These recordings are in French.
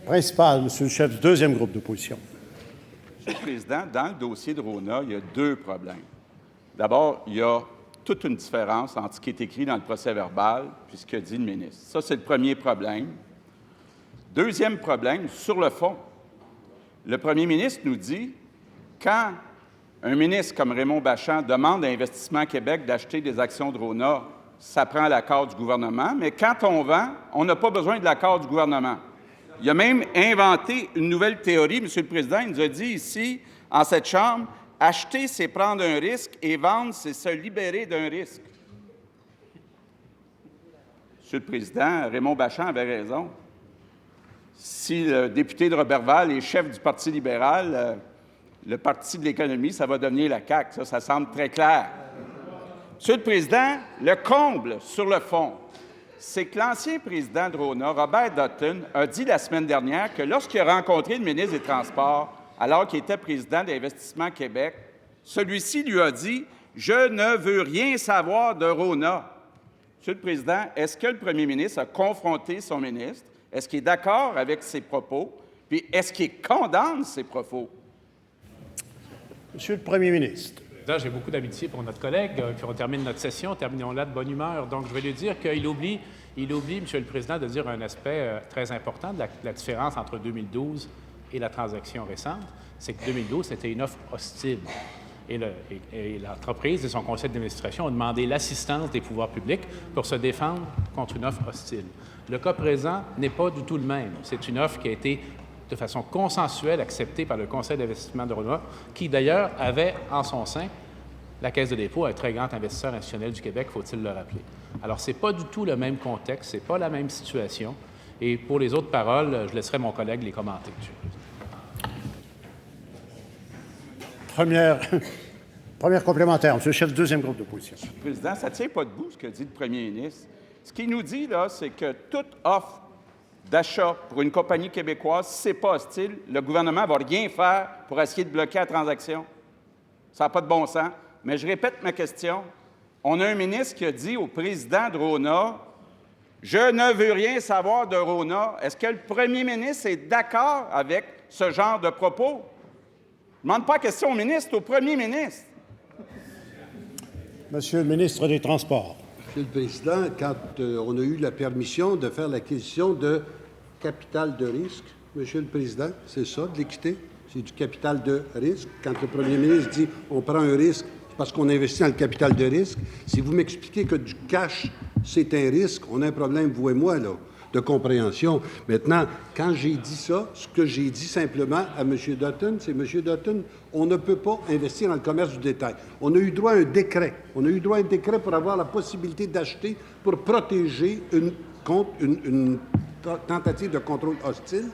Principal, Monsieur le chef du deuxième groupe d'opposition. Monsieur le Président, dans le dossier de Rona, il y a deux problèmes. D'abord, il y a toute une différence entre ce qui est écrit dans le procès-verbal et ce que dit le ministre. Ça, c'est le premier problème. Deuxième problème, sur le fond, le premier ministre nous dit, quand un ministre comme Raymond Bachand demande à Investissement Québec d'acheter des actions de Rona, ça prend l'accord du gouvernement, mais quand on vend, on n'a pas besoin de l'accord du gouvernement. Il a même inventé une nouvelle théorie, Monsieur le Président. Il nous a dit ici, en cette Chambre, acheter, c'est prendre un risque et vendre, c'est se libérer d'un risque. Monsieur le Président, Raymond Bachand avait raison. Si le député de Roberval est chef du Parti libéral, le Parti de l'économie, ça va devenir la CAQ. Ça semble très clair. Monsieur le Président, le comble sur le fond, c'est que l'ancien président de Rona, Robert Dutton, a dit la semaine dernière que lorsqu'il a rencontré le ministre des Transports, alors qu'il était président d'Investissement Québec, celui-ci lui a dit « Je ne veux rien savoir de Rona ». Monsieur le Président, est-ce que le premier ministre a confronté son ministre? Est-ce qu'il est d'accord avec ses propos? Puis est-ce qu'il condamne ses propos? Monsieur le premier ministre. J'ai beaucoup d'amitié pour notre collègue. Puis on termine notre session, terminons-la de bonne humeur. Donc, je vais lui dire qu'il oublie, Monsieur le Président, de dire un aspect très important de la différence entre 2012 et la transaction récente. C'est que 2012, c'était une offre hostile. Et l'entreprise et son conseil d'administration ont demandé l'assistance des pouvoirs publics pour se défendre contre une offre hostile. Le cas présent n'est pas du tout le même. C'est une offre qui a été de façon consensuelle acceptée par le Conseil d'investissement de Rona, qui d'ailleurs avait en son sein la Caisse de dépôt, un très grand investisseur institutionnel du Québec, faut-il le rappeler. Alors, ce n'est pas du tout le même contexte, ce n'est pas la même situation. Et pour les autres paroles, je laisserai mon collègue les commenter, M. le Président. Première complémentaire, M. le chef du deuxième groupe d'opposition. M. le Président, ça ne tient pas debout ce que dit le premier ministre. Ce qu'il nous dit, là, c'est que toute offre d'achat pour une compagnie québécoise, si ce n'est pas hostile, le gouvernement ne va rien faire pour essayer de bloquer la transaction. Ça n'a pas de bon sens. Mais je répète ma question. On a un ministre qui a dit au président de Rona « Je ne veux rien savoir de Rona ». Est-ce que le premier ministre est d'accord avec ce genre de propos? Je ne demande pas la question au ministre, au premier ministre. Monsieur le ministre des Transports. Monsieur le Président, quand on a eu la permission de faire l'acquisition de capital de risque, Monsieur le Président, c'est ça, de l'équité? C'est du capital de risque. Quand le premier ministre dit on prend un risque, c'est parce qu'on investit dans le capital de risque. Si vous m'expliquez que du cash, c'est un risque, on a un problème, vous et moi, là, de compréhension. Maintenant, quand j'ai dit ça, ce que j'ai dit simplement à M. Dutton, c'est M. Dutton, on ne peut pas investir dans le commerce du détail. On a eu droit à un décret. On a eu droit à un décret pour avoir la possibilité d'acheter pour protéger une tentative de contrôle hostile.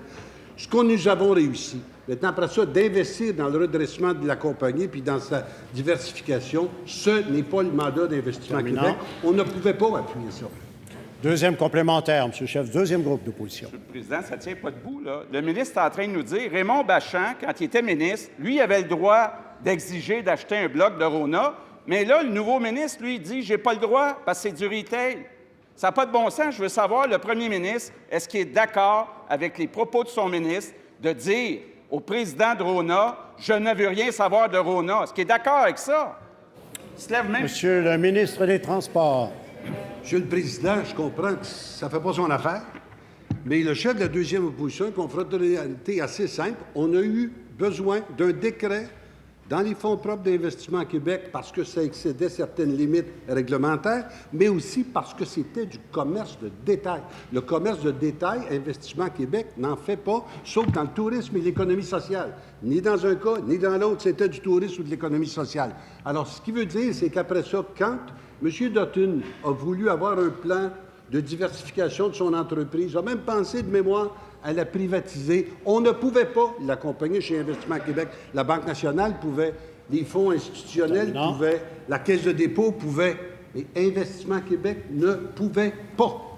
Ce que nous avons réussi. Maintenant, après ça, d'investir dans le redressement de la compagnie puis dans sa diversification, ce n'est pas le mandat d'Investissement Québec. On ne pouvait pas appuyer ça. Deuxième complémentaire, M. le chef du deuxième groupe d'opposition. Monsieur le Président, ça ne tient pas debout, là. Le ministre est en train de nous dire, Raymond Bachand, quand il était ministre, lui avait le droit d'exiger d'acheter un bloc de Rona, mais là, le nouveau ministre, lui, dit, j'ai pas le droit parce que c'est du retail. Ça n'a pas de bon sens. Je veux savoir, le premier ministre, est-ce qu'il est d'accord avec les propos de son ministre de dire au président de Rona, je ne veux rien savoir de Rona? Est-ce qu'il est d'accord avec ça? Il se lève même... Monsieur le ministre des Transports. Monsieur le Président, je comprends que ça ne fait pas son affaire, mais le chef de la deuxième opposition, confronté à une réalité assez simple, on a eu besoin d'un décret dans les fonds propres d'Investissement Québec parce que ça excédait certaines limites réglementaires, mais aussi parce que c'était du commerce de détail. Le commerce de détail, Investissement Québec n'en fait pas, sauf dans le tourisme et l'économie sociale. Ni dans un cas, ni dans l'autre, c'était du tourisme ou de l'économie sociale. Alors, ce qui veut dire, c'est qu'après ça, quand M. Dutton a voulu avoir un plan de diversification de son entreprise, a même pensé de mémoire à la privatiser. On ne pouvait pas l'accompagner chez Investissement Québec. La Banque nationale pouvait, les fonds institutionnels pouvaient, la Caisse de dépôt pouvait, mais Investissement Québec ne pouvait pas.